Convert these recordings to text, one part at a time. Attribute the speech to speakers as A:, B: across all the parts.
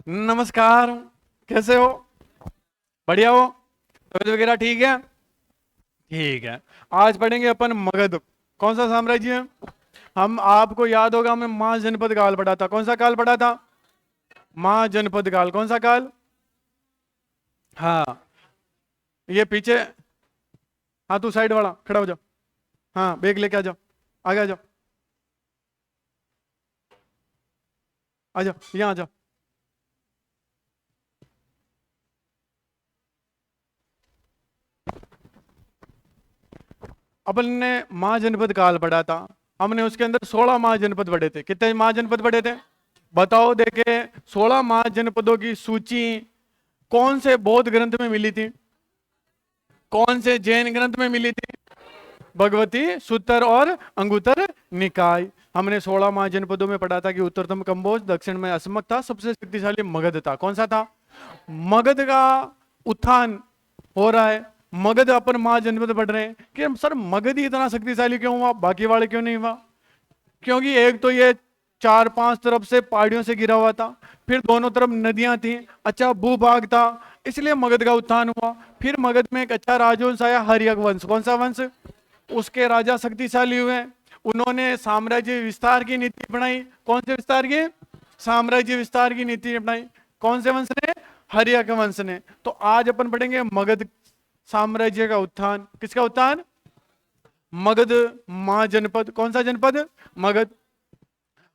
A: नमस्कार। कैसे हो? बढ़िया हो? तबीयत वगैरह ठीक है? ठीक है। आज पढ़ेंगे अपन मगध। कौन सा साम्राज्य है? हम आपको याद होगा, हमने महाजनपद काल पढ़ा था। कौन सा काल पढ़ा था? महाजनपद काल। कौन सा काल? हाँ, ये पीछे। हाँ, तू साइड वाला खड़ा हो जा। हाँ, बैग लेके आ जाओ। आगे आ जाओ। आ जाओ, यहाँ आ जाओ। अपन ने महाजनपद काल पढ़ा था। हमने उसके अंदर 16 महाजनपद पढ़े थे। कितने महाजनपद पढ़े थे? बताओ देखे। 16 महाजनपदों की सूची कौन से बौद्ध ग्रंथ में मिली थी? कौन से जैन ग्रंथ में मिली थी? भगवती सूत्र और अंगुत्तर निकाय। हमने 16 महाजनपदों में पढ़ा था कि उत्तरतम कंबोज, दक्षिण में असमक था, सबसे शक्तिशाली मगध था। कौन सा था? मगध का उत्थान हो रहा है। मगध अपन महाजनपद पढ़ रहे हैं कि सर मगध ही इतना शक्तिशाली क्यों हुआ, बाकी वाले क्यों नहीं हुआ? क्योंकि एक तो ये चार पांच तरफ से पहाड़ियों से घिरा हुआ था, फिर दोनों तरफ नदियां थी, अच्छा भूभाग था, इसलिए मगध का उत्थान हुआ। फिर मगध में एक अच्छा राजवंश आया, हर्यक वंश। कौन सा वंश? उसके राजा शक्तिशाली हुए। उन्होंने साम्राज्य विस्तार की नीति बनाई। कौन से विस्तार की? साम्राज्य विस्तार की नीति अपनाई। कौन से वंश ने? हर्यक वंश ने। तो आज अपन पढ़ेंगे मगध साम्राज्य का उत्थान। किसका उत्थान? मगध महाजनपद। कौन सा जनपद? मगध।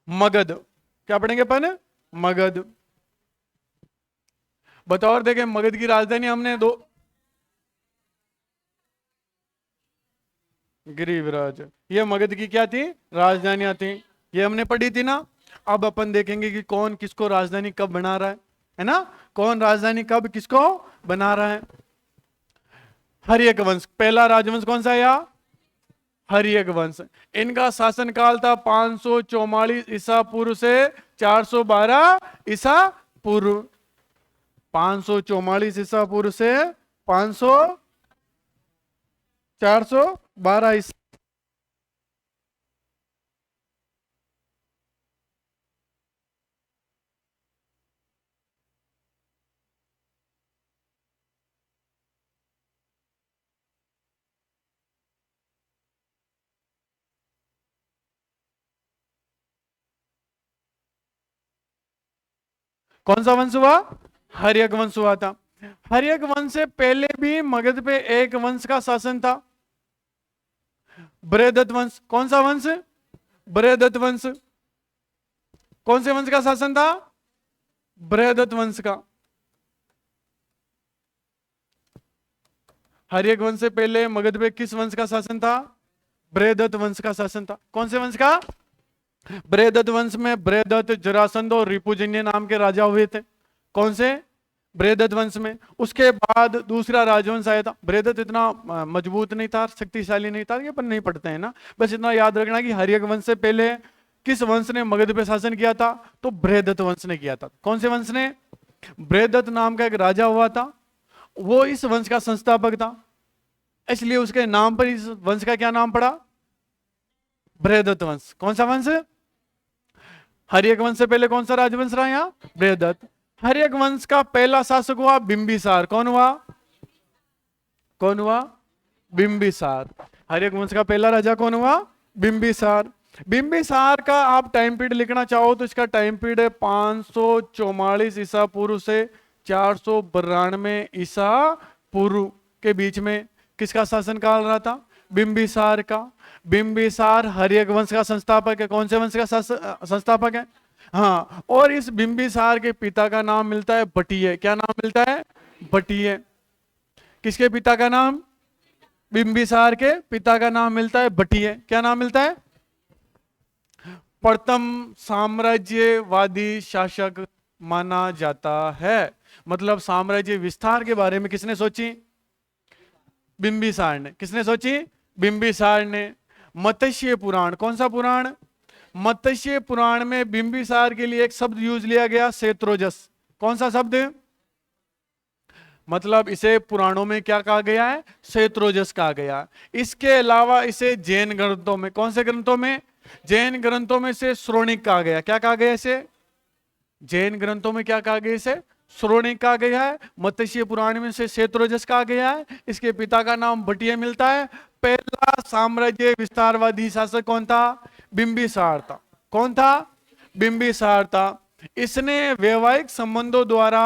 A: मगध। क्या पढ़ेंगे अपन? मगध। बताओ और देखें, मगध की राजधानी हमने दो। गिरिविराज। ये मगध की क्या थी? राजधानियां थी। ये हमने पढ़ी थी ना। अब अपन देखेंगे कि कौन किसको राजधानी कब बना रहा है ना? कौन राजधानी कब किसको बना रहा है? हर्यक वंश। पहला राजवंश कौन सा है यहाँ? हर्यक वंश। इनका शासनकाल था 544 ईसा पूर्व से 412 ईसा पूर्व। 544 ईसा पूर्व से 500 412 ईसा। कौन सा वंश हुआ? हर्यक वंश हुआ था। हर्यक वंश से पहले भी मगध पे एक वंश का शासन था, बृहदत्त वंश। कौन सा वंश? बृहदत्त वंश। कौन से वंश का शासन था? बृहदत्त वंश का। हर्यक वंश से पहले मगध पे किस वंश का शासन था? बृहदत्त वंश का शासन था। कौन से वंश का? बृहदत्त वंश में बृहदत्त, जरासंध और रिपुजन्य नाम के राजा हुए थे। कौन से? बृहदत्त वंश में। उसके बाद दूसरा राजवंश आया था। बृहदत्त इतना मजबूत नहीं था, शक्तिशाली नहीं था, ये अपन नहीं पढ़ते हैं ना। बस इतना याद रखना कि हर्यक वंश से पहले किस वंश ने मगध पे शासन किया था? तो बृहदत्त वंश ने किया था। कौन से वंश ने? बृहदत्त नाम का एक राजा हुआ था, वो इस वंश का संस्थापक था, इसलिए उसके नाम पर इस वंश का क्या नाम पड़ा? बृहदत्त वंश। कौन सा वंश? हर्यक वंश से पहले कौन सा राजवंश रहा यहाँ? बृहदत्त। हर्यक वंश का पहला शासक हुआ बिंबिसार। कौन हुआ? कौन हुआ? बिंबिसार। हर्यक वंश का पहला राजा कौन हुआ? बिंबिसार। बिंबिसार का आप टाइम पीरियड लिखना चाहो तो इसका टाइम पीरियड है 544 ईसा पूर्व से 492 ईसा पूर्व के बीच में। किसका शासनकाल रहा था? बिंबिसार का। बिंबिसार हर्यक वंश का संस्थापक है। कौन से वंश का संस्थापक है? हाँ, और इस बिंबिसार के पिता का नाम मिलता है बटिये। क्या नाम मिलता है? बटिये। किसके पिता का नाम? बिंबिसार के पिता का नाम मिलता है बटिये। क्या नाम मिलता है? प्रथम साम्राज्यवादी शासक माना जाता है। मतलब साम्राज्य विस्तार के बारे में किसने सोची? बिंबिसार ने। किसने सोची? बिंबिसार ने। मत्स्य पुराण। कौन सा पुराण? मत्स्य पुराण में बिंबिसार के लिए एक शब्द यूज लिया गया, सेत्रोजस। कौन सा शब्द? मतलब इसे पुराणों में क्या कहा गया है? सेत्रोजस कहा गया। इसके अलावा इसे जैन ग्रंथों में, कौन से ग्रंथों में? जैन ग्रंथों में से श्रोणिक कहा गया। क्या कहा गया इसे? जैन ग्रंथों में क्या कहा गया इसे? श्रोणिक कहा गया है। मत्स्य पुराण में से शतरोजस कहा गया है। इसके पिता का नाम भटिया मिलता है। पहला साम्राज्य विस्तारवादी शासक कौन था? बिंबिसार था। कौन था? बिंबिसार था। इसने वैवाहिक संबंधों द्वारा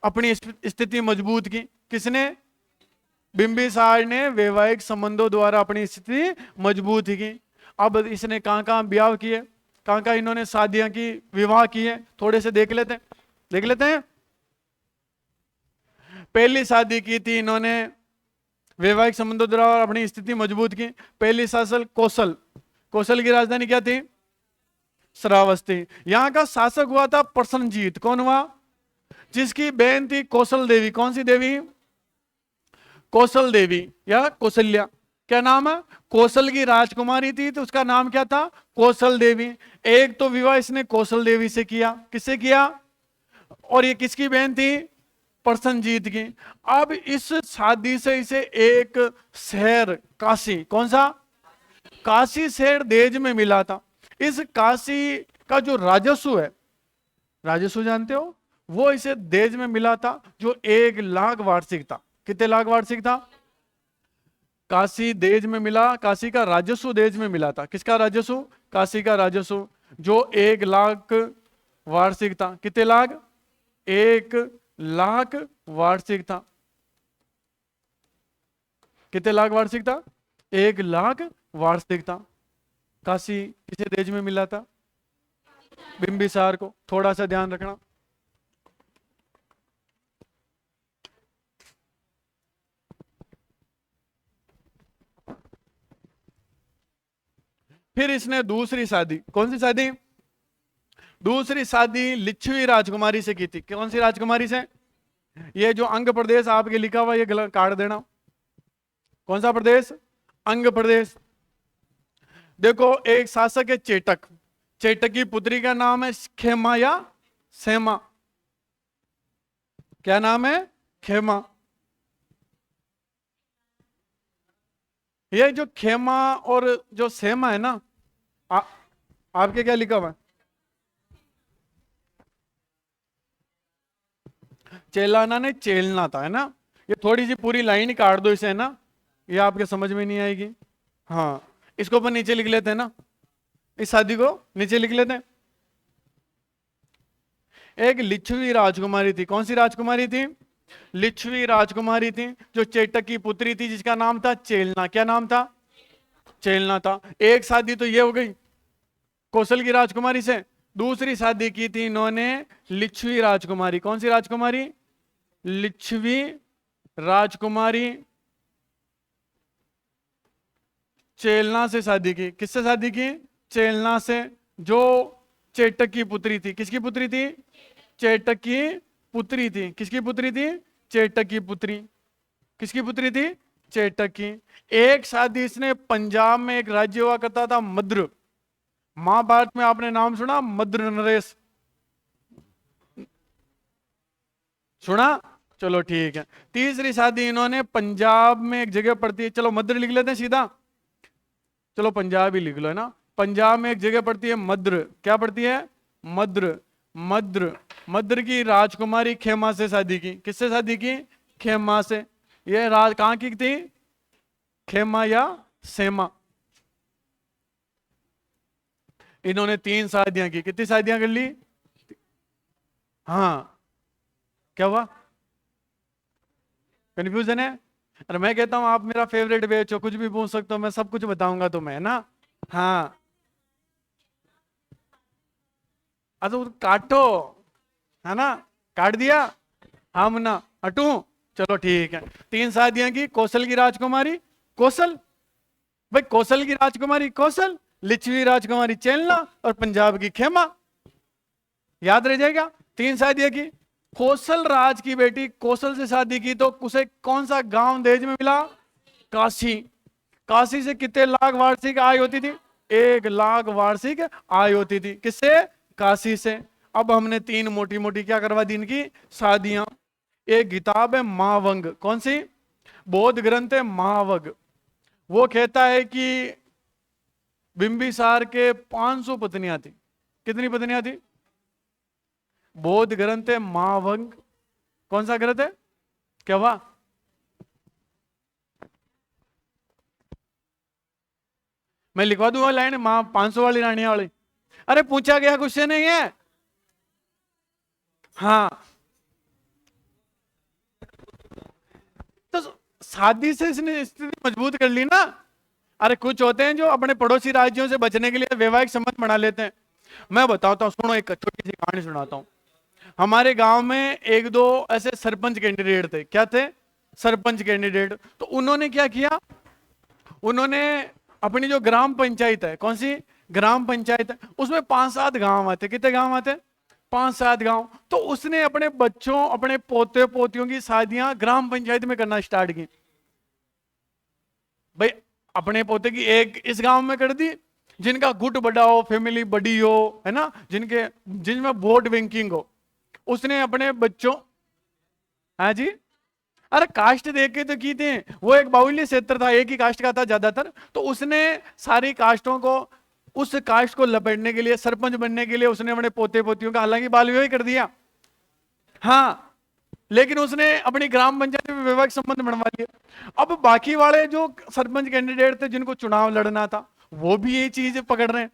A: अपनी स्थिति मजबूत की। किसने? बिंबिसार ने वैवाहिक संबंधों द्वारा अपनी स्थिति मजबूत की। अब इसने कहां कहां ब्याह किए, कहां कहां इन्होंने शादियां की, विवाह किए, थोड़े से देख लेते हैं। देख लेते हैं। पहली शादी की थी इन्होंने वैवाहिक संबंधों द्वारा अपनी स्थिति मजबूत की। पहली शासक कौशल। कौशल की राजधानी क्या थी? श्रावस्ती। यहां का शासक हुआ था प्रसन्नजीत। कौन हुआ? जिसकी बहन थी कौशल देवी। कौन सी देवी? कौशल देवी या कौशल्या। क्या नाम है? कौशल की राजकुमारी थी तो उसका नाम क्या था? कौशल देवी। एक तो विवाह इसने कौशल देवी से किया। किससे किया? और ये किसकी बहन थी? प्रसन्नजीत की। अब इस शादी से इसे एक शहर काशी, कौन सा? काशी शहर देश में मिला था। इस काशी का जो राजस्व है, राजस्व जानते हो, वो इसे देश में मिला था जो 1 लाख वार्षिक था। कितने लाख वार्षिक था? काशी देश में मिला। काशी का राजस्व देश में मिला था। किसका राजस्व? काशी का राजस्व जो 1 लाख वार्षिक था। कितने लाख? 1 लाख वार्षिक था। कितने लाख वार्षिक था? 1 लाख वार्षिक था। काशी किसे देश में मिला था? बिंबिसार को। थोड़ा सा ध्यान रखना। फिर इसने दूसरी शादी, कौन सी शादी? दूसरी शादी लिच्छवी राजकुमारी से की थी। कौन सी राजकुमारी से? ये जो अंग प्रदेश आपके लिखा हुआ ये काट देना। कौन सा प्रदेश? अंग प्रदेश। देखो एक शासक है चेटक। चेटक की पुत्री का नाम है खेमा या सेमा। क्या नाम है? खेमा। ये जो खेमा और जो सेमा है ना, आपके क्या लिखा हुआ है? चेलाना ने चेलना था, है ना। ये थोड़ी सी पूरी लाइन ही काट दो इसे, है ना, ये आपके समझ में नहीं आएगी। हाँ, इसको अपन नीचे लिख लेते हैं ना, इस शादी को नीचे लिख लेते हैं। एक लिच्छवी राजकुमारी थी। कौन सी राजकुमारी थी? लिच्छवी राजकुमारी थी जो चेटक की पुत्री थी, जिसका नाम था चेलना। क्या नाम था? चेलना था। एक शादी तो ये हो गई कौशल की राजकुमारी से। दूसरी शादी की थी इन्होंने लिच्छवी राजकुमारी। कौन सी राजकुमारी? लिच्छवी राजकुमारी चेलना से शादी की। किससे शादी की? चेलना से, जो चेटक की पुत्री थी। किसकी पुत्री थी? चेटक की पुत्री थी। किसकी पुत्री थी? चेटक की पुत्री। किसकी पुत्री थी? चेटक की। एक शादी इसने पंजाब में एक राज्य हुआ करता था मद्र। महाभारत में आपने नाम सुना मद्र नरेश? सुना? चलो ठीक है। तीसरी शादी इन्होंने पंजाब में एक जगह पड़ती है, चलो मद्र लिख लेते हैं सीधा। चलो पंजाब ही लिख लो, है ना। पंजाब में एक जगह पड़ती है मद्र। क्या पड़ती है? मद्र। मद्र। मद्र की राजकुमारी खेमा से शादी की। किससे शादी की? खेमा से। ये राज कहां की थी? खेमा या सेमा। इन्होंने 3 शादियां की। कितनी शादियां कर ली? हाँ, क्या हुआ? कंफ्यूजन है? अरे मैं कहता हूं आप मेरा फेवरेट बैच हो, कुछ भी पूछ सकते हो, मैं सब कुछ बताऊंगा तुम्हें, है ना। हाँ, तो काटो, है ना। काट दिया? हम ना हटू। चलो ठीक है। 3 शादियां की कौशल की राजकुमारी कौशल, भाई कौशल की राजकुमारी कौशल, लिच्छवी राजकुमारी चेलना और पंजाब की खेमा। याद रह जाएगा। 3 शादियां की। कौशल राज की बेटी कौशल से शादी की तो उसे कौन सा गांव देश में मिला? काशी। काशी से कितने लाख वार्षिक आय होती थी? 1 लाख वार्षिक आय होती थी। किससे? काशी से। अब हमने 3 मोटी मोटी क्या करवा दी इनकी? शादियां। एक किताब है महावंग। कौन सी? बौद्ध ग्रंथ है महावंग। वो कहता है कि बिंबिसार के 500 पत्नियां थी। कितनी पत्नियां थी? बौद्ध ग्रंथ है महावग। कौन सा ग्रंथ है? क्या हुआ? मैं लिखवा दूंगा लाइन, मां 500 वाली रानी वाली। अरे पूछा गया क्वेश्चन नहीं है। हाँ, तो शादी से इसने स्थिति मजबूत कर ली ना। अरे कुछ होते हैं जो अपने पड़ोसी राज्यों से बचने के लिए वैवाहिक संबंध बना लेते हैं। मैं बताता हूँ, सुनो, एक छोटी सी कहानी सुनाता हूँ। हमारे गांव में एक दो ऐसे सरपंच कैंडिडेट थे। क्या थे? सरपंच कैंडिडेट। तो उन्होंने क्या किया, उन्होंने अपनी जो ग्राम पंचायत है, कौन सी ग्राम पंचायत है, उसमें 5-7 गांव आते। कितने गांव आते? 5-7 गांव। तो उसने अपने बच्चों, अपने पोते पोतियों की शादियां ग्राम पंचायत में करना स्टार्ट की। भाई अपने पोते की एक इस गांव में कर दी, जिनका गुट बड़ा हो, फैमिली बड़ी हो, है ना, जिनके जिनमें वोट बैंकिंग हो, उसने अपने बच्चों। हाँ जी। अरे कास्ट देख के तो की थी। वो एक बाहुल्य क्षेत्र था, एक ही कास्ट का था ज्यादातर, तो उसने सारी कास्टों को, उस कास्ट को लपेटने के लिए, सरपंच बनने के लिए उसने अपने पोते पोतियों का हालांकि बाल विवाह कर दिया। हाँ, लेकिन उसने अपनी ग्राम पंचायत में वैवाहिक संबंध बनवा लिया। अब बाकी वाले जो सरपंच कैंडिडेट थे जिनको चुनाव लड़ना था, वो भी ये चीज पकड़ रहे हैं।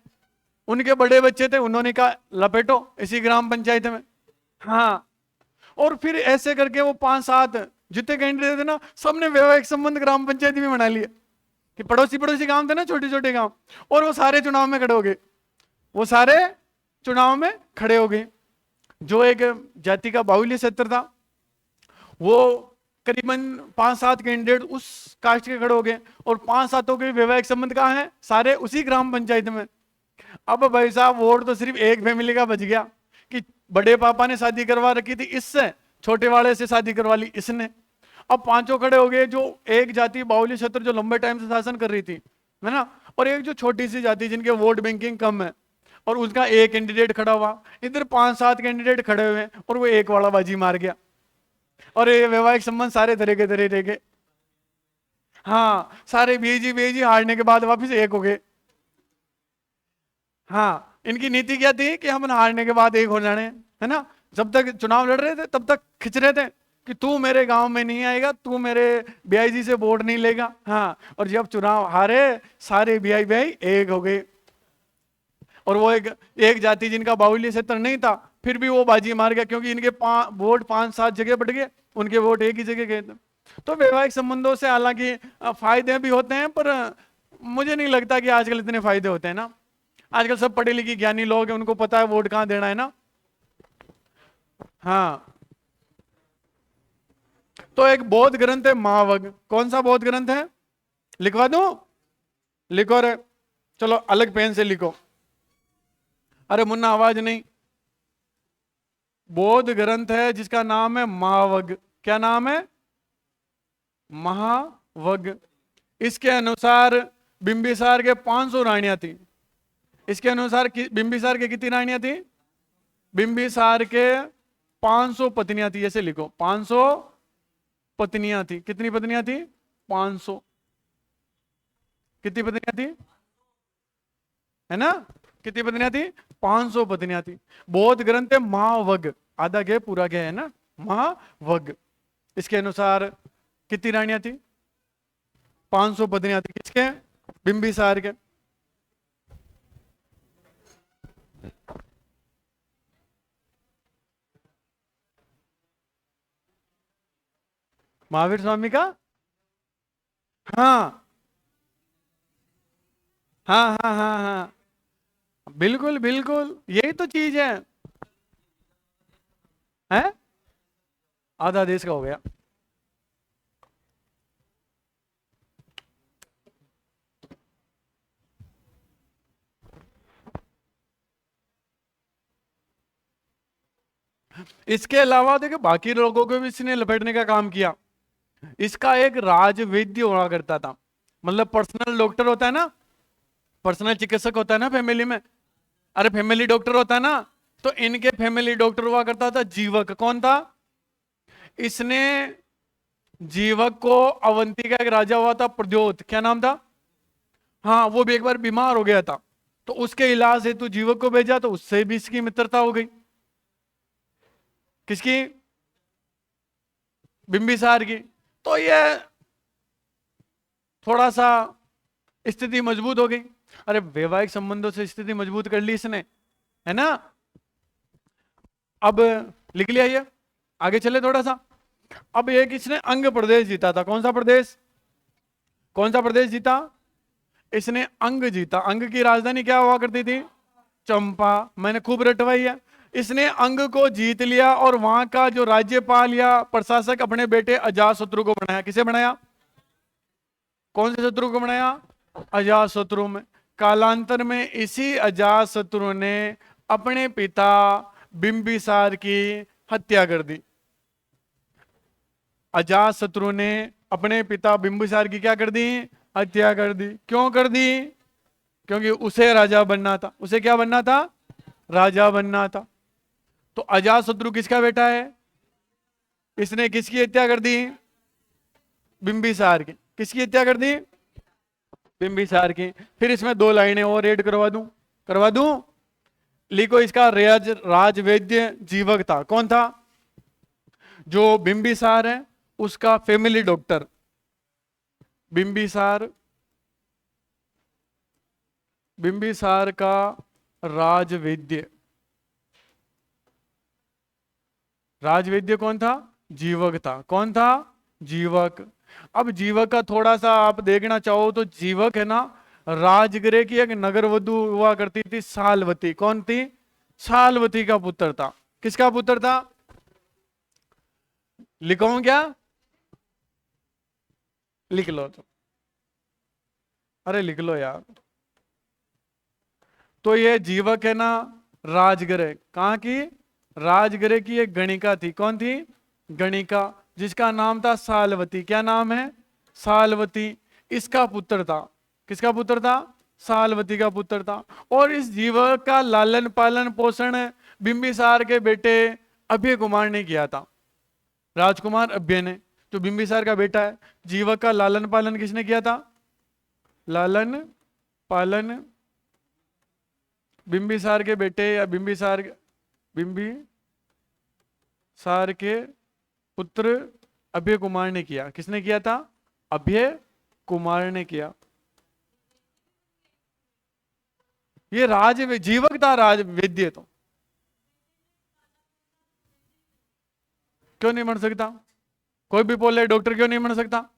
A: उनके बड़े बच्चे थे, उन्होंने कहा लपेटो इसी ग्राम पंचायत में। हाँ, और फिर ऐसे करके वो 5-7 जितने कैंडिडेट थे ना, सबने वैवाहिक संबंध ग्राम पंचायत में बना लिया। कि पड़ोसी पड़ोसी गांव थे ना, छोटे छोटे गांव, और वो सारे चुनाव में खड़े हो गए। वो सारे चुनाव में खड़े हो गए। जो एक जाति का बाहुल्य क्षेत्र था, वो करीबन 5-7 कैंडिडेट उस कास्ट के खड़े हो गए, और 5-7 के वैवाहिक संबंध कहाँ है? सारे उसी ग्राम पंचायत में। अब भाई साहब, वोट तो सिर्फ एक फैमिली का बच गया कि बड़े पापा ने शादी करवा रखी थी इससे, छोटे वाले से शादी करवा ली इसने। अब पांचों खड़े हो गए, जो एक जाति बाहुल्य क्षेत्र जो लंबे टाइम से शासन कर रही थी, है ना, और एक जो छोटी सी जाति जिनके वोट बैंकिंग कम है, और उसका एक कैंडिडेट खड़ा हुआ। इधर 5-7 कैंडिडेट खड़े हुए, और वो एक वाला बाजी मार गया, और ये वैवाहिक संबंध सारे धरे के धरे रह गए। हाँ, सारे भेजी भेजी हारने के बाद वापिस एक हो गए। हाँ, इनकी नीति क्या थी कि हम हारने के बाद एक हो जाने, है ना। जब तक चुनाव लड़ रहे थे तब तक खिंच रहे थे कि तू मेरे गांव में नहीं आएगा, तू मेरे बीआईजी से वोट नहीं लेगा। हाँ, और जब चुनाव हारे, सारे बीआई बीआई एक हो गए। और वो एक जाति जिनका बाहुल्य क्षेत्र नहीं था, फिर भी वो बाजी मार गया, क्योंकि इनके वोट 5-7 जगह बढ़ गए, उनके वोट एक ही जगह गए थे। तो वैवाहिक संबंधों से हालांकि फायदे भी होते हैं, पर मुझे नहीं लगता कि आजकल इतने फायदे होते हैं ना। आजकल सब पढ़े लिखे ज्ञानी लोग हैं, उनको पता है वोट कहां देना है ना। हाँ, तो एक बौद्ध ग्रंथ है महावग। कौन सा बौद्ध ग्रंथ है? लिखवा दूं? लिखो रे, चलो अलग पेन से लिखो। अरे मुन्ना आवाज नहीं। बौद्ध ग्रंथ है जिसका नाम है महावग। क्या नाम है? महावग। इसके अनुसार बिंबिसार के 500 रानियां थी। इसके अनुसार बिंबिसार के कितनी रानियां थी? बिंबिसार के 500 पत्नियां थी। ऐसे लिखो, 500 पत्नियां थी। कितनी पत्नियां थी? 500। कितनी पत्नियां थी? है ना, कितनी पत्नियां थी? 500 पत्नियां थी। बौद्ध ग्रंथ है महावग, आधा के पूरा के है ना, महावग। इसके अनुसार कितनी रानियां थी? 500 पत्नियां थी। किसके? बिंबिसार के। महावीर स्वामी का। हाँ हाँ हाँ हाँ हाँ, बिल्कुल बिल्कुल, यही तो चीज है? आधा देश का हो गया। इसके अलावा देखो बाकी लोगों को भी इसने लपेटने का काम किया। इसका एक राजवैद्य हुआ करता था, मतलब पर्सनल डॉक्टर होता है ना, पर्सनल चिकित्सक होता है ना फैमिली में। अरे फैमिली डॉक्टर होता है ना, तो इनके फैमिली डॉक्टर हुआ करता था जीवक। कौन था? इसने जीवक को, अवंती का एक राजा हुआ था प्रद्योत, क्या नाम था? हाँ, वो भी एक बार बीमार हो गया था, तो उसके इलाज हेतु जीवक को भेजा, तो उससे भी इसकी मित्रता हो गई। किसकी? बिंबिसार की। तो ये थोड़ा सा स्थिति मजबूत हो गई। अरे वैवाहिक संबंधों से स्थिति मजबूत कर ली इसने, है ना। अब लिख लिया ये, आगे चले थोड़ा सा। अब ये किसने अंग प्रदेश जीता था? कौन सा प्रदेश? कौन सा प्रदेश जीता? इसने अंग जीता। अंग की राजधानी क्या हुआ करती थी? चंपा। मैंने खूब रटवाई है। इसने अंग को जीत लिया और वहां का जो राज्यपाल या प्रशासक अपने बेटे अजातशत्रु को बनाया। किसे बनाया? कौन से शत्रु को बनाया? अजातशत्रु में। कालांतर में इसी अजातशत्रु ने अपने पिता बिंबिसार की हत्या कर दी। अजातशत्रु ने अपने पिता बिंबिसार की क्या कर दी? हत्या कर दी। क्यों कर दी? क्योंकि उसे राजा बनना था। उसे क्या बनना था? राजा बनना था। तो अजातशत्रु किसका बेटा है? इसने किसकी हत्या कर दी? बिंबिसार की। किसकी हत्या कर दी? बिंबिसार की। फिर इसमें दो लाइनें और ऐड करवा दूं? करवा दूं? लिखो, इसका राजवैद्य जीवक था। कौन था? जो बिंबिसार है उसका फैमिली डॉक्टर। बिंबिसार, बिंबिसार का राजवैद्य। राजवैद्य कौन था? जीवक था। कौन था? जीवक। अब जीवक का थोड़ा सा आप देखना चाहो तो जीवक है ना, राजगृह की एक नगर वधु हुआ करती थी, सालवती। कौन थी? सालवती का पुत्र था। किसका पुत्र था? लिखो क्या? लिख लो तो। अरे लिख लो यार। तो ये जीवक है ना, राजगृह कहाँ की? राजगृह की एक गणिका थी। कौन थी? गणिका, जिसका नाम था सालवती। क्या नाम है? सालवती। इसका पुत्र था। किसका पुत्र था? सालवती का पुत्र था। और इस जीवक का लालन पालन पोषण बिंबिसार के बेटे अभय कुमार ने किया था। राजकुमार अभय ने, जो बिंबिसार का बेटा है। जीवक का लालन पालन किसने किया था? लालन पालन बिंबिसार के बेटे या बिंबिसार के पुत्र अभय कुमार ने किया। किसने किया था? अभय कुमार ने किया। ये जीवक था, राजवैद्य। तो क्यों नहीं बन सकता? कोई भी बोले डॉक्टर क्यों नहीं बन सकता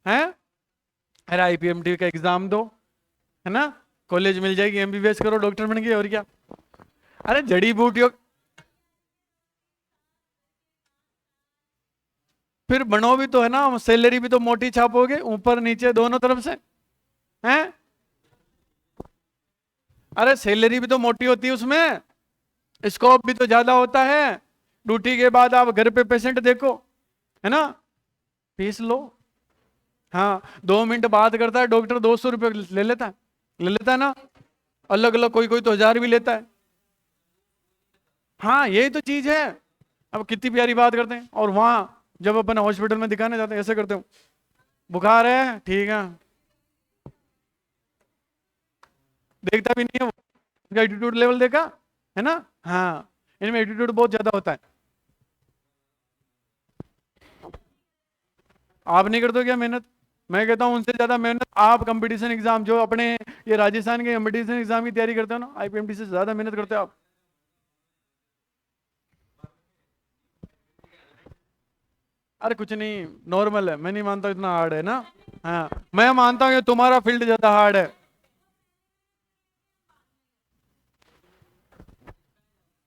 A: है? अरे आईपीएमटी का एग्जाम दो, है ना, कॉलेज मिल जाएगी, एमबीबीएस करो, डॉक्टर बन गए, और क्या। अरे जड़ी बूटियों, फिर बनो भी तो, है ना, सैलरी भी तो मोटी छापोगे, ऊपर नीचे दोनों तरफ से, हैं? अरे सैलरी भी तो मोटी होती है उसमें, स्कोप भी तो ज्यादा होता है। ड्यूटी के बाद आप घर पे पेशेंट देखो, है ना, फीस लो। हाँ, 2 मिनट बात करता है डॉक्टर, 200 रुपये ले लेता है। ले लेता है ना। अलग अलग, कोई कोई तो 1000 भी लेता है। हाँ यही तो चीज है। अब कितनी प्यारी बात करते हैं। और वहां जब अपन हॉस्पिटल में दिखाने जाते हैं ऐसे करते हो, बुखार है, ठीक है, देखता भी नहीं है वो, उसका एटीट्यूड लेवल देखा, है ना। हाँ, इनमें एटीट्यूड बहुत ज्यादा होता है। आप नहीं करते हो क्या मेहनत? मैं कहता हूं उनसे ज्यादा मेहनत आप कंपटीशन एग्जाम, जो अपने ये राजस्थान के कंपटीशन एग्जाम की तैयारी करते हो ना, आईपीएमटी से ज्यादा मेहनत करते हो आप। अरे कुछ नहीं, नॉर्मल है। मैं नहीं मानता इतना हार्ड है ना। हाँ, मैं मानता हूँ कि तुम्हारा फील्ड ज्यादा हार्ड है।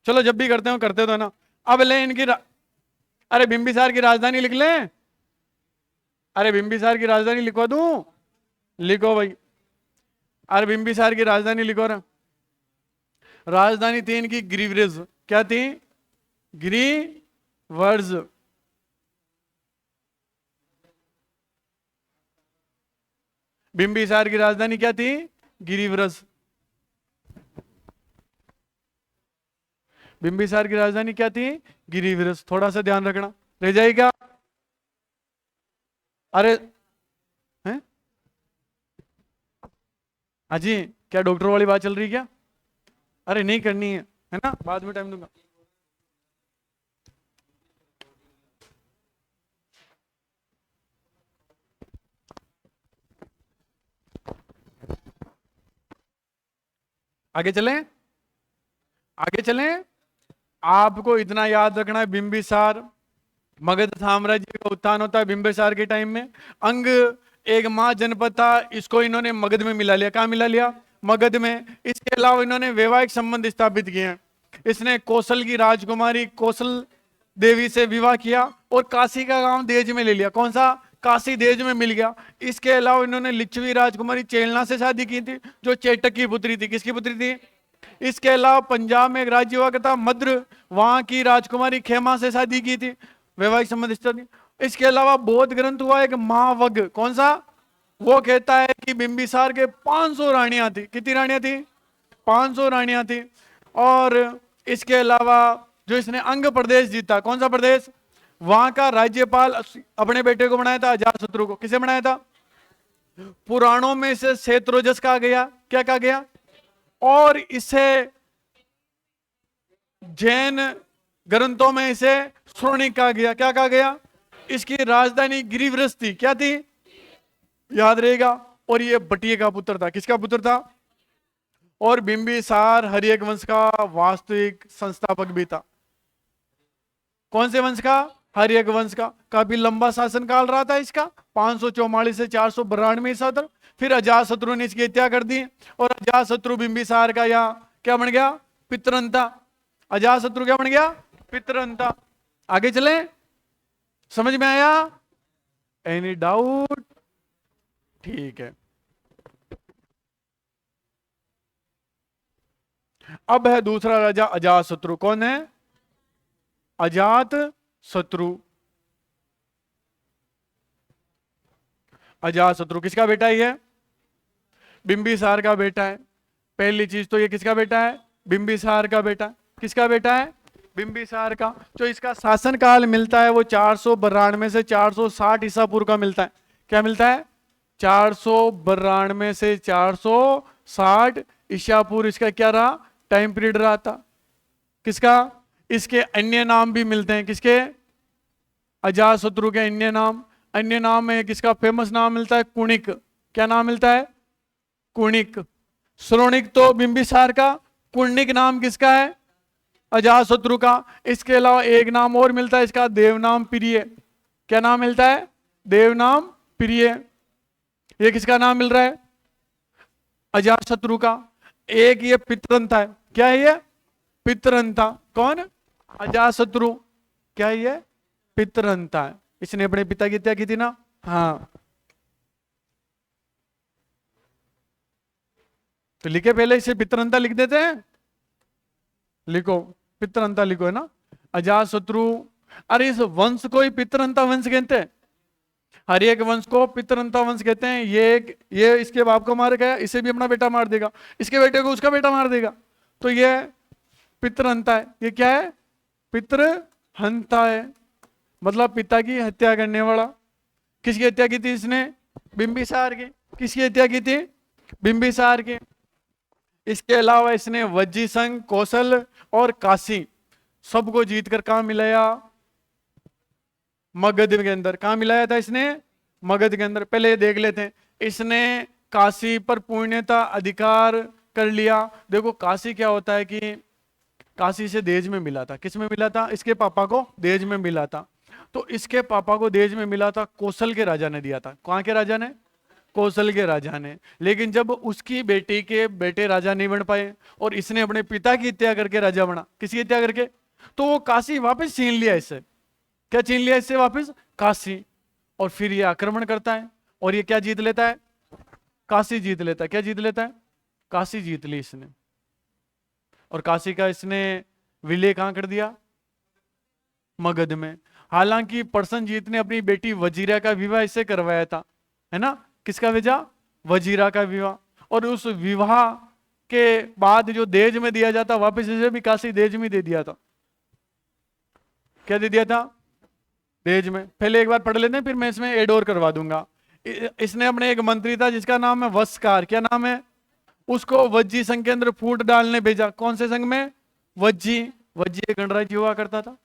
A: चलो जब भी करते हो करते तो है ना। अब ले इनकी अरे बिंबिसार की राजधानी लिख लें। अरे बिंबिसार की राजधानी लिखवा दूं? लिखो भाई। अरे बिंबिसार की राजधानी लिखो ना। राजधानी थी इनकी गिरिव्रज। क्या थी? गिरिवर्ज। बिंबिसार की राजधानी क्या थी? गिरिव्रज। बिंबिसार की राजधानी क्या थी? गिरिव्रज। थोड़ा सा ध्यान रखना, रह जाएगा। अरे हैं? अजी, क्या डॉक्टर वाली बात चल रही है क्या? अरे नहीं करनी है ना, बाद में टाइम दूंगा। आगे चलें, आगे चलें। आपको इतना याद रखना है, बिंबिसार मगध साम्राज्य का उत्थान होता है बिंबिसार के टाइम में। अंग एक महाजनपद था, इसको इन्होंने मगध में मिला लिया। कहाँ मिला लिया? मगध में। इसके अलावा इन्होंने वैवाहिक संबंध स्थापित किए हैं। इसने कौशल की राजकुमारी कौशल देवी से विवाह किया और काशी का गांव देज में ले लिया। कौन सा? काशी देज में मिल गया। इसके अलावा इन्होंने लिच्छवी राजकुमारी चेलना से शादी की थी, जो चेटक की पुत्री थी। किसकी पुत्री थी? इसके अलावा पंजाब में एक राज्य हुआ करता मद्र, वहां की राजकुमारी खेमा से शादी की थी, वैवाहिक संबंध स्थापित। इसके अलावा बौद्ध ग्रंथ हुआ एक महावग। कौन सा? वो कहता है कि बिंबिसार के 500 रानियां थी। कितनी रानियां थी? 500 रानियां थी। और इसके अलावा जो इसने अंग प्रदेश जीता, कौन सा प्रदेश? वहां का राज्यपाल अपने बेटे को बनाया था, अजातशत्रु को। किसे बनाया था? पुराणों में इसे क्षेत्रोजस कहा गया। क्या कहा गया? और इसे जैन ग्रंथों में इसे श्रोणिक कहा गया। क्या कहा गया? इसकी राजधानी गिरिव्रत थी। क्या थी? याद रहेगा। और ये बटिये का पुत्र था। किसका पुत्र था? और बिंबिसार हर्यक वंश का वास्तविक संस्थापक भी था। कौन से वंश का? हर्यक वंश का। काफी लंबा शासन काल रहा था इसका, 544 से 492 ईसा तक। फिर अजातशत्रु ने इसकी हत्या कर दी और अजातशत्रु बिंबिसार का या क्या बन गया? पितरंता। अजातशत्रु क्या बन गया? पितरंता। आगे चले, समझ में आया? Any doubt? ठीक है। अब है दूसरा राजा अजातशत्रु। कौन है? अजातशत्रु। अजातशत्रु किसका बेटा ही है? बिंबिसार का बेटा है। पहली चीज तो ये किसका बेटा है? बिंबिसार का बेटा। किसका बेटा है? बिंबिसार का। जो इसका शासन काल मिलता है वो 492 से 460 ईसा पूर्व का मिलता है। क्या मिलता है? 492 से 460 ईसा पूर्व इसका क्या रहा? टाइम पीरियड रहा था। किसका? इसके अन्य नाम भी मिलते हैं। किसके? अजातशत्रु के अन्य नाम। अन्य नाम में किसका फेमस नाम मिलता है? कुणिक। क्या नाम मिलता है? कुणिक। श्रोणिक तो बिंबिसार का, कुणिक नाम किसका है? अजातशत्रु का। इसके अलावा एक नाम और मिलता है इसका, देवनाम प्रिय। क्या नाम मिलता है? देवनाम प्रिय। ये किसका नाम मिल रहा है? अजातशत्रु का। एक ये पितरंता है। क्या है ये? पितरंता। कौन? अजातशत्रु। क्या है ये? पितरंता है। इसने अपने पिता की हत्या की थी ना। हाँ, तो लिखे पहले इसे पितरंता लिख देते हैं। लिखो, पितरंता लिखो, है ना। अजातशत्रु। अरे इस वंश को ही पितरंता वंश कहते हैं। हर एक वंश को पितरंता वंश कहते हैं। ये इसके बाप को मार गया, इसे भी अपना बेटा मार देगा, इसके बेटे को उसका बेटा मार देगा, तो ये पितरंता है। ये क्या है? पितृहंता है, मतलब पिता की हत्या करने वाला। किसकी हत्या की थी इसने? बिंबिसार की। किसकी हत्या की थी? बिंबिसार की। इसके अलावा इसने वज्जी संघ, कौशल और काशी सबको जीतकर कहां मिलाया? मगध के अंदर। कहां मिलाया था इसने? मगध के अंदर। पहले देख लेते हैं। इसने काशी पर पूर्णतः अधिकार कर लिया। देखो काशी क्या होता है कि काशी से देज में मिला था। किस में मिला था? इसके पापा को देज में मिला था। तो इसके पापा को देज में मिला था, कौशल के राजा ने दिया था। कहां के राजा ने? कौशल के राजा ने। लेकिन जब उसकी बेटी के बेटे राजा नहीं बन पाए और इसने अपने पिता की हत्या करके राजा बना, किसी हत्या करके, तो वो काशी वापस छीन लिया इससे। क्या छीन लिया इससे वापस? काशी। और फिर ये आक्रमण करता है और ये क्या जीत लेता है? काशी जीत लेता है। क्या जीत लेता है? काशी जीत ली इसने। और काशी का इसने विलय कहां कर दिया? मगध में। हालांकि प्रसन्नजीत ने अपनी बेटी वजीरा का विवाह इससे करवाया था, है ना। किसका विवाह? वजीरा का विवाह। और उस विवाह के बाद जो देज में दिया जाता वापस इसे भी काशी देज में दे दिया था। क्या दे दिया था? देज में। पहले एक बार पढ़ लेते हैं, फिर मैं इसमें एड और करवा दूंगा। इसने अपने एक मंत्री था जिसका नाम है वस्कार। क्या नाम है? उसको वज्जी संघ के अंदर फूट डालने भेजा। कौन से संघ में? वज्जी। वज्जी एक गणराज्य हुआ करता था,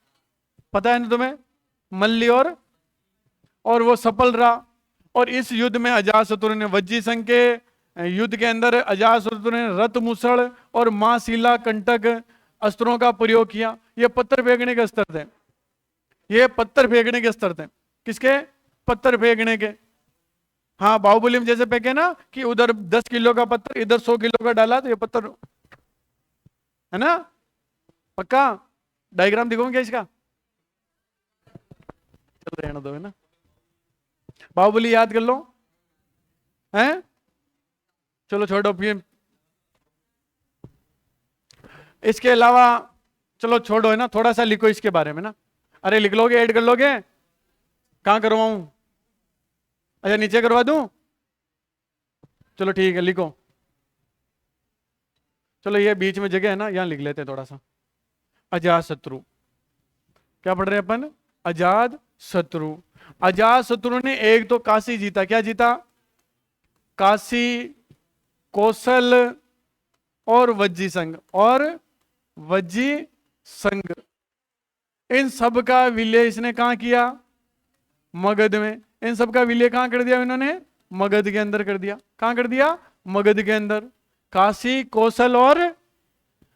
A: पता है ना तुम्हें, मल्ली। और वो सफल रहा। और इस युद्ध में अजातशत्रु ने वज्जी संघ के युद्ध के अंदर अजातशत्रु ने रथ मुसड़ और महाशिला कंटक अस्त्रों का प्रयोग किया। ये पत्थर फेंकने के अस्त्र थे, ये पत्थर फेंकने के अस्त्र थे। किसके? पत्थर फेंकने के। हाँ, बाहुबली में जैसे फेंके ना कि उधर 10 किलो का पत्थर इधर 100 किलो का डाला तो ये पत्थर है ना। पक्का डायग्राम दिखाऊं क्या इसका? चल रहने दो, है ना। बाहुबली याद कर लो, हैं? चलो छोड़ो फिर। इसके अलावा चलो छोड़ो, है ना, थोड़ा सा लिखो इसके बारे में ना। अरे लिख लोगे, ऐड कर लोगे? कहां करवाऊं? अच्छा नीचे करवा दूं? चलो ठीक है, लिखो। चलो ये बीच में जगह है ना, यहां लिख लेते हैं थोड़ा सा। अजात शत्रु, क्या पढ़ रहे हैं अपन? अजात शत्रु। अजात शत्रु ने एक तो काशी जीता। क्या जीता? काशी, कौशल और वज्जी संघ, और वज्जी संघ, इन सब का विलय इसने कहां किया? मगध में। इन सब का विलय कहां कर दिया इन्होंने? मगध के अंदर कर दिया। कहां कर दिया? मगध के अंदर। काशी, कौशल और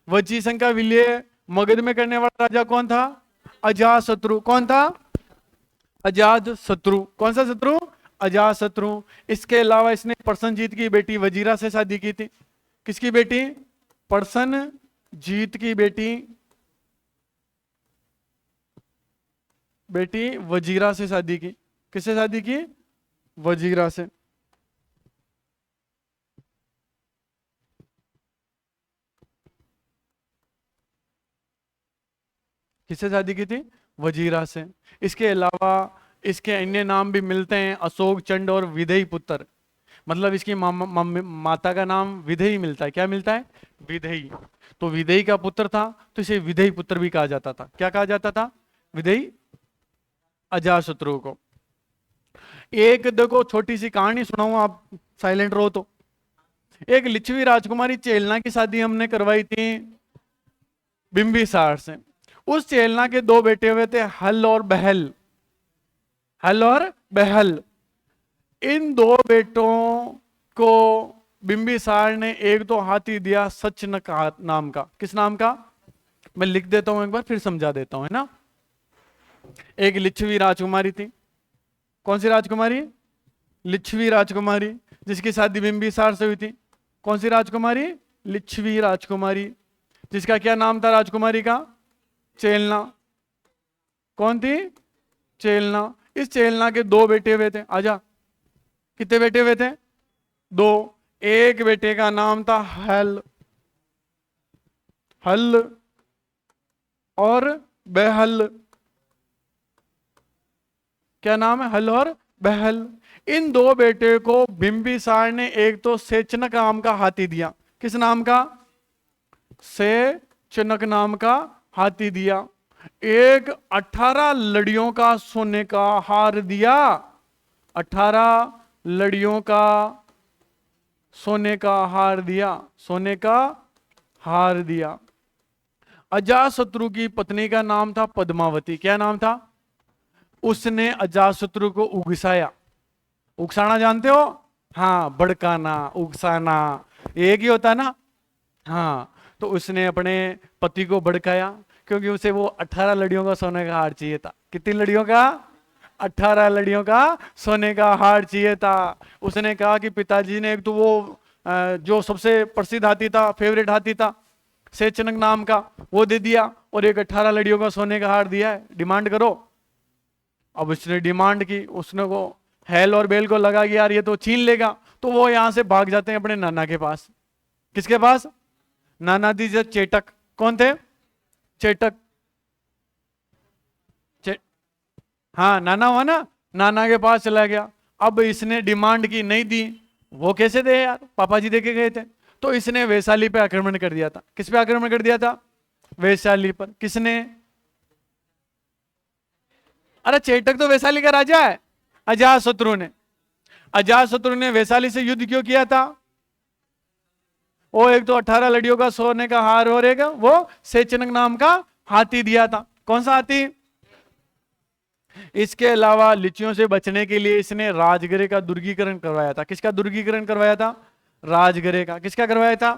A: वज्जी संघ का विलय मगध में करने वाला राजा कौन था? अजात शत्रु। कौन था? अजात शत्रु। कौन सा शत्रु? अजात शत्रु। इसके अलावा इसने प्रसन्नजीत की बेटी वजीरा से शादी की थी। किसकी बेटी? प्रसन्नजीत की बेटी वजीरा से शादी की। किससे शादी की? वजीरा से। किससे शादी की थी? वजीरा से। इसके अलावा इसके अन्य नाम भी मिलते हैं, अशोक, चंड और विदेही पुत्र। मतलब इसकी माता का नाम विदेही मिलता है। क्या मिलता है? विदेही। तो विदेही का पुत्र था तो इसे विदेही पुत्र भी कहा जाता था। क्या कहा जाता था? विदेही। अजातशत्रु को। एक देखो छोटी सी कहानी सुनाऊं, आप साइलेंट रहो तो। एक लिच्छवी राजकुमारी चेलना की शादी हमने करवाई थी बिंबिसार से। उस चेलना के 2 बेटे हुए थे, हल और बहल। हल और बहल। इन 2 बेटों को बिंबिसार ने एक तो हाथी दिया, सचनक नाम का। किस नाम का? मैं लिख देता हूं एक बार, फिर समझा देता हूं, है ना। एक लिच्छवी राजकुमारी थी। कौन सी राजकुमारी? लिच्छवी राजकुमारी, जिसकी शादी बिंबिसार से हुई थी। कौन सी राजकुमारी? लिच्छवी राजकुमारी। जिसका क्या नाम था राजकुमारी का? चेलना। कौन थी? चेलना। इस चेलना के 2 बेटे हुए थे। आजा, कितने बेटे हुए थे? 2। एक बेटे का नाम था हल, हल और बहल। क्या नाम है? हल और बहल। इन 2 बेटे को बिंबिसार ने एक तो सेचनक नाम का हाथी दिया। किस नाम का? सेचनक नाम का हाथी दिया। एक 18 लड़ियों का सोने का हार दिया। 18 लड़ियों का सोने का हार दिया। सोने का हार दिया। अजातशत्रु की पत्नी का नाम था पद्मावती। क्या नाम था? उसने अजातशत्रु को उगसाया। उकसाना जानते हो? हाँ, भड़काना, उकसाना एक ही होता ना। हाँ, तो उसने अपने पति को भड़काया क्योंकि उसे वो 18 लड़ियों का सोने का हार चाहिए था। कितनी लड़ियों का? 18 लड़ियों का सोने का हार चाहिए था। उसने कहा कि पिताजी ने एक तो वो जो सबसे प्रसिद्ध हाथी था, फेवरेट हाथी था सेचनक नाम का, वो दे दिया, और एक 18 लड़ियों का सोने का हार दिया है, डिमांड करो। अब उसने डिमांड की, उसने को हेल और बेल को लगा कि यार ये तो छीन लेगा, तो वो यहां से भाग जाते हैं अपने नाना के पास। किसके पास? नाना दी चेटक। कौन थे? चेटक। हाँ, नाना हुआ ना, नाना के पास चला गया। अब इसने डिमांड की, नहीं दी। वो कैसे दे यार, पापा जी दे के गए थे। तो इसने वैशाली पे आक्रमण कर दिया था। किस पे आक्रमण कर दिया था? वैशाली पर। किसने? अरे चेटक तो वैशाली का राजा है। अजातशत्रु ने। अजातशत्रु ने वैशाली से युद्ध क्यों किया था? वो एक तो 18 लड़ियों का सोने का हार हो रहेगा, वो सेचनक नाम का हाथी दिया था। कौन सा हाथी? इसके अलावा लिचियों से बचने के लिए इसने राजगृह का दुर्गीकरण करवाया था। किसका दुर्गीकरण करवाया था? राजगरे का। किसका करवाया था?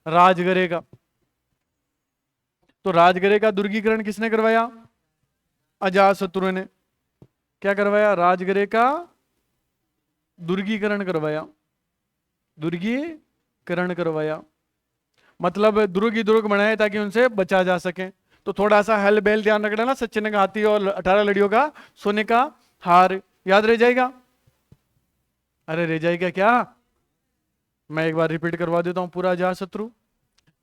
A: राजगरे का। तो राजगरे का दुर्गीकरण किसने करवाया? अजातशत्रु ने। क्या करवाया? राजगरे का दुर्गीकरण करवाया। दुर्गीकरण करवाया मतलब दुर्ग दुर्ग बनाए ताकि उनसे बचा जा सके। तो थोड़ा सा हल बेल ध्यान रखना ना, सच्चे ने हाथी और 18 लड़ियों का सोने का हार, याद रह जाएगा? अरे रह जाएगा क्या? मैं एक बार रिपीट करवा देता हूं पूरा अजातशत्रु।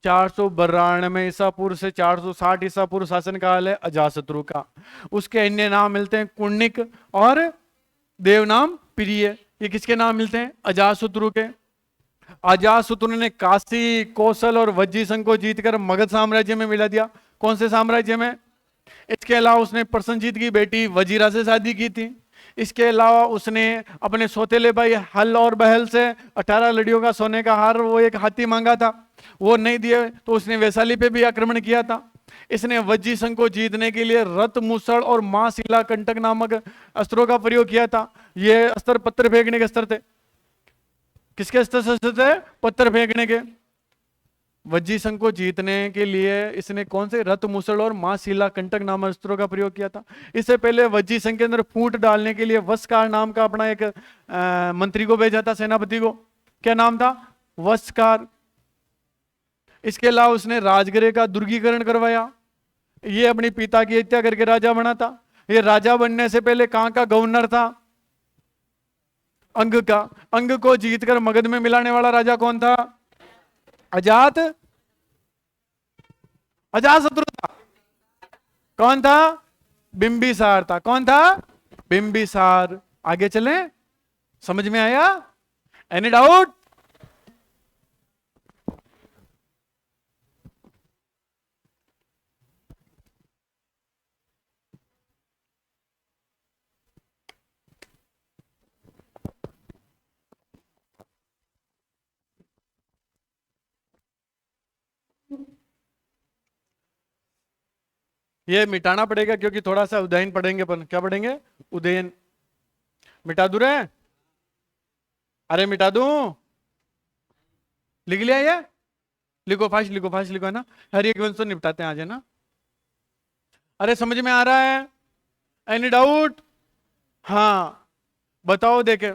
A: 492 ईसा पूर्व से 460 ईसा पूर्व शासन काल है अजातशत्रु का। उसके अन्य नाम मिलते हैं कुण्णिक और देवनाम प्रिय। ये किसके नाम मिलते हैं? अजातशत्रु के। अजातशत्रु ने काशी, कौशल और वज्जीसंघ को जीतकर मगध साम्राज्य में मिला दिया। कौन से साम्राज्य में? इसके अलावा उसने प्रसन्नजीत की बेटी वजीरा से शादी की थी। इसके अलावा उसने अपने सौतेले भाई हल और बहल से 18 लड़ियों का सोने का हार, वो एक हाथी मांगा था, वो नहीं दिए तो उसने वैशाली पे भी आक्रमण किया था। इसने वज्जी संघ को जीतने के लिए रथ, मुसड़ और मां शिला कंटक नामक अस्त्रों का प्रयोग किया था। ये अस्त्र पत्थर फेंकने के अस्त्र थे। किसके अस्त्र थे? पत्थर फेंकने के। वज्जी संघ को जीतने के लिए इसने कौन से? रथ, मुसड़ और मां शिला कंटक नामक अस्त्रों का प्रयोग किया था। इससे पहले वज्जी संघ के अंदर फूट डालने के लिए वस्कार नाम का अपना एक मंत्री को भेजा था, सेनापति को। क्या नाम था? वस्कार। इसके अलावा उसने राजगरे का दुर्गीकरण करवाया। ये अपने पिता की हत्या करके राजा बना था। ये राजा बनने से पहले कहां का गवर्नर था? अंग का। अंग को जीतकर मगध में मिलाने वाला राजा कौन था? अजातशत्रु था। कौन था? बिंबिसार था। कौन था? बिंबिसार। आगे चलें, समझ में आया? Any doubt? ये मिटाना पड़ेगा क्योंकि थोड़ा सा उदयन पढ़ेंगे अपन। क्या पढ़ेंगे? उदयन। मिटा दूं रे? अरे मिटा दूं? लिख लिया ये? लिखो फास्ट, लिखो फास्ट, लिखो, है ना? हर एक वंश तो निपटाते हैं आज, है ना? अरे समझ में आ रहा है? Any doubt? हाँ बताओ। देखे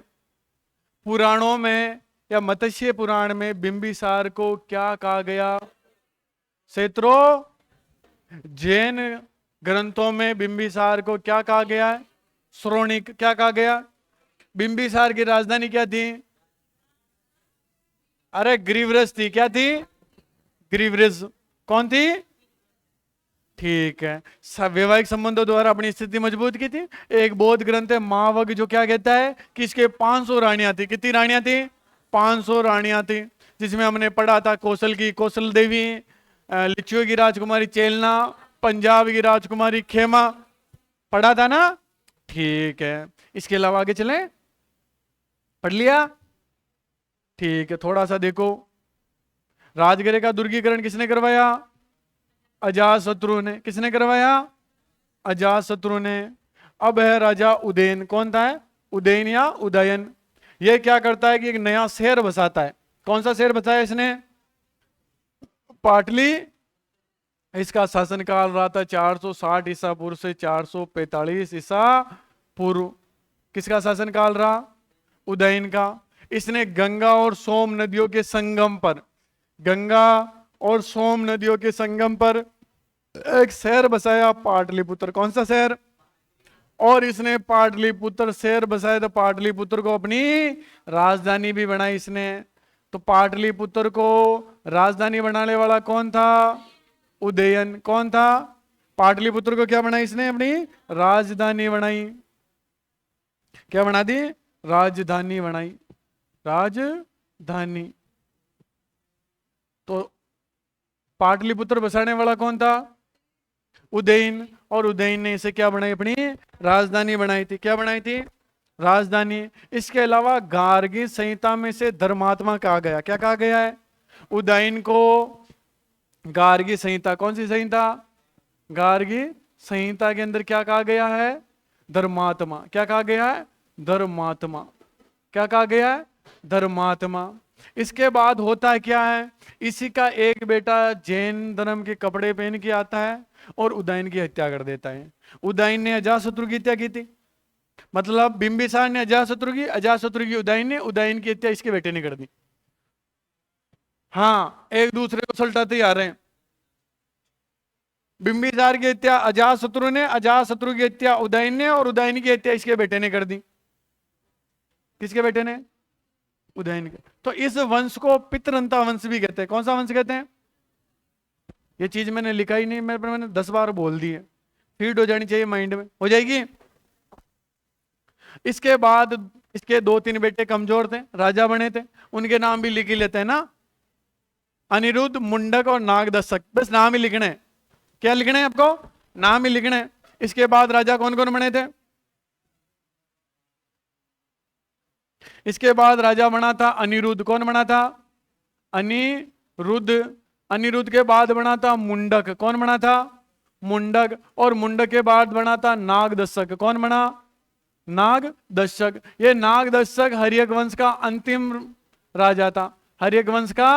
A: पुराणों में या मत्स्य पुराण में बिंबिसार को क्या कहा गया? क्षेत्रो। जैन ग्रंथों में बिंबिसार को क्या कहा गया है? श्रोणिक। क्या कहा गया? बिंबिसार की राजधानी क्या थी? अरे ग्रीव्रज थी। क्या थी? ग्रीव्रज। कौन थी? ठीक है। वैवाहिक संबंधों द्वारा अपनी स्थिति मजबूत की थी। एक बौद्ध ग्रंथ है महावग, जो क्या कहता है कि इसके 500 रानियां थी। कितनी रानियां थी? 500 रानियां थी। जिसमें हमने पढ़ा था कौशल की कौशल देवी, लिच्छियों की राजकुमारी चेलना, पंजाब की राजकुमारी खेमा, पढ़ा था ना? ठीक है। इसके अलावा आगे चलें, पढ़ लिया? ठीक है। थोड़ा सा देखो, राजगरे का दुर्गीकरण किसने करवाया? अजातशत्रु ने। किसने करवाया? अजातशत्रु ने। अब है राजा उदयन। कौन था? है उदयन या उदयन। ये क्या करता है कि एक नया शहर बसाता है। कौन सा शहर बसाया इसने? पाटली। इसका शासनकाल रहा था 460 ईसा पूर्व से 445 ईसा पूर्व। किसका शासनकाल रहा? उदयन का। इसने गंगा और सोम नदियों के संगम पर, गंगा और सोम नदियों के संगम पर एक शहर बसाया, पाटलिपुत्र। कौन सा शहर? और इसने पाटलिपुत्र शहर बसाया तो पाटलिपुत्र को अपनी राजधानी भी बनाई इसने। तो पाटलिपुत्र को राजधानी बनाने वाला कौन था? उदयन। कौन था? पाटलिपुत्र को क्या बनाई इसने? अपनी राजधानी बनाई। क्या बना दी? राजधानी बनाई। राजधानी। तो पाटलिपुत्र बसाने वाला कौन था? उदयन। और उदयन ने इसे क्या बनाई? अपनी राजधानी बनाई थी। क्या बनाई थी? राजधानी। इसके अलावा गार्गी संहिता में से धर्मात्मा कहा गया। क्या कहा गया है? उदयन को गार्गी संहिता। कौन सी संहिता? गार्गी संहिता के अंदर क्या कहा गया है? धर्मात्मा। क्या कहा गया है? धर्मात्मा। क्या कहा गया है? धर्मात्मा। इसके बाद होता क्या है, इसी का एक बेटा जैन धर्म के कपड़े पहन के आता है और उदयन की हत्या कर देता है। उदयन ने अजातशत्रु की हत्या की थी, मतलब बिंबिसार ने अजातशत्रु की उदयन ने, उदयन की हत्या इसके बेटे ने कर दी। हाँ, एक दूसरे को सुलटाते ही आ रहे हैं। बिंबिसार की हत्या अजातशत्रु ने, अजातशत्रु की हत्या उदयन ने, और उदयन की हत्या इसके बेटे ने कर दी। किसके बेटे ने? उदयन के। तो इस वंश को पितरंता वंश भी कहते हैं। कौन सा वंश कहते हैं? ये चीज मैंने लिखा ही नहीं, मैंने 10 बार बोल दी है, फीड हो जानी चाहिए माइंड में, हो जाएगी। इसके बाद इसके 2-3 बेटे कमजोर थे, राजा बने थे, उनके नाम भी लिख ही लेते हैं ना, अनिरुद्ध, मुंडक और नागदशक। बस नाम ही लिखने हैं। क्या लिखना है आपको? नाम ही लिखना है। इसके बाद राजा कौन कौन बने थे? इसके बाद राजा बना था अनिरुद्ध। कौन बना था? अनिरुद्ध। अनिरुद्ध के बाद बना था मुंडक। कौन बना था? मुंडक। और मुंडक के बाद बना था नागदशक। कौन बना? नागदशक। ये नागदशक हर्यक वंश का अंतिम राजा था। हर्यक वंश का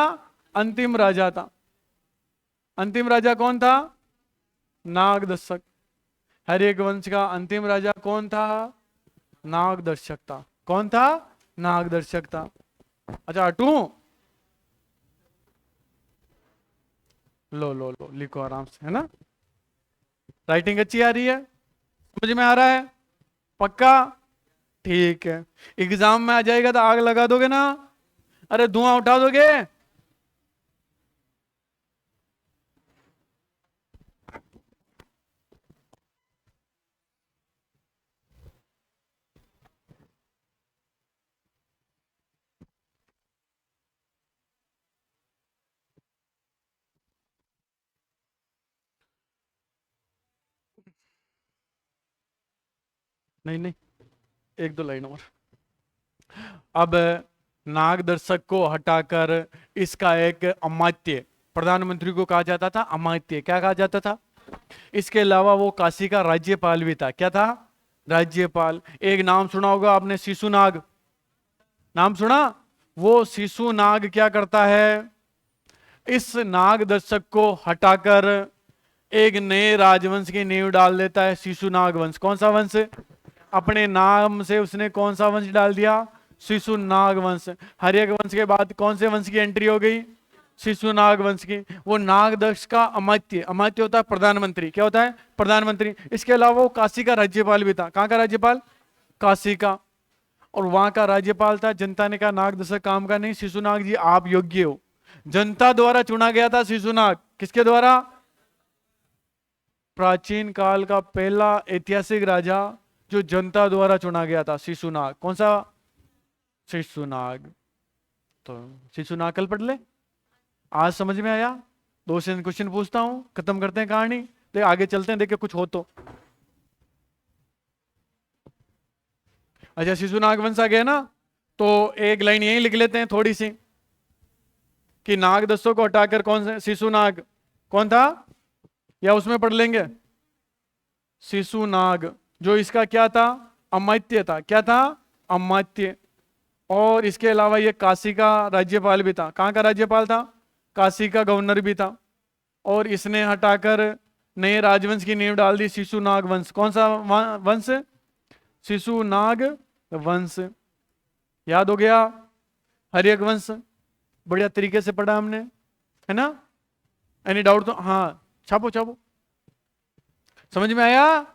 A: अंतिम राजा था। अंतिम राजा कौन था? नागदशक। हर्यक वंश का अंतिम राजा कौन था? नागदर्शक था। कौन था? नागदर्शक था। अच्छा, हटू? लो लो लो, लिखो आराम से, है ना? राइटिंग अच्छी आ रही है? समझ में आ रहा है? पक्का? ठीक है। एग्जाम में आ जाएगा तो आग लगा दोगे ना? अरे धुआं उठा दोगे? नहीं नहीं, 1-2 लाइन और। अब नागदर्शक को हटाकर इसका एक अमात्य, प्रधानमंत्री को कहा जाता था अमात्य। क्या कहा जाता था? इसके अलावा वो काशी का राज्यपाल भी था। क्या था? राज्यपाल। एक नाम सुना होगा आपने, शिशुनाग। नाम सुना? वो शिशुनाग क्या करता है, इस नागदर्शक को हटाकर एक नए राजवंश की नींव डाल देता है, शिशुनाग वंश। कौन सा वंश? अपने नाम से उसने कौन सा वंश डाल दिया? शिशुनाग वंश। हर्यक वंश के बाद कौन से वंश की एंट्री हो गई? शिशुनाग वंश की। वो नागदक्ष का अमात्य, अमात्य होता है प्रधानमंत्री। क्या होता है? प्रधानमंत्री। इसके अलावा वो काशी का राज्यपाल भी था। कहाँ का राज्यपाल? काशी का। और वहां का राज्यपाल था। जनता ने कहा नागदशक काम का नहीं, शिशुनाग जी आप योग्य हो। जनता द्वारा चुना गया था शिशुनाग। किसके द्वारा? प्राचीन काल का पहला ऐतिहासिक राजा जो जनता द्वारा चुना गया था, शिशुनाग। कौन सा? शिशुनाग। तो शिशुनाग कल पढ़ ले, आज समझ में आया? 2 से क्वेश्चन पूछता हूं, खत्म करते हैं कहानी, देख आगे चलते हैं, देखे कुछ हो तो। अच्छा, शिशुनाग वंश आ गया ना, तो एक लाइन यही लिख लेते हैं थोड़ी सी, कि नाग दसों को हटाकर कौन से शिशुनाग कौन था, या उसमें पढ़ लेंगे? शिशुनाग जो इसका क्या था? अमात्य था। क्या था? अमात्य। और इसके अलावा ये काशी का राज्यपाल भी था। कहाँ का राज्यपाल था? काशी का गवर्नर भी था। और इसने हटाकर नए राजवंश की नींव डाल दी, शिशुनाग वंश। कौन सा वंश? शिशुनाग वंश। याद हो गया? हर्यक वंश बढ़िया तरीके से पढ़ा हमने, है ना? एनी डाउट तो हाँ, छापो छापो। समझ में आया?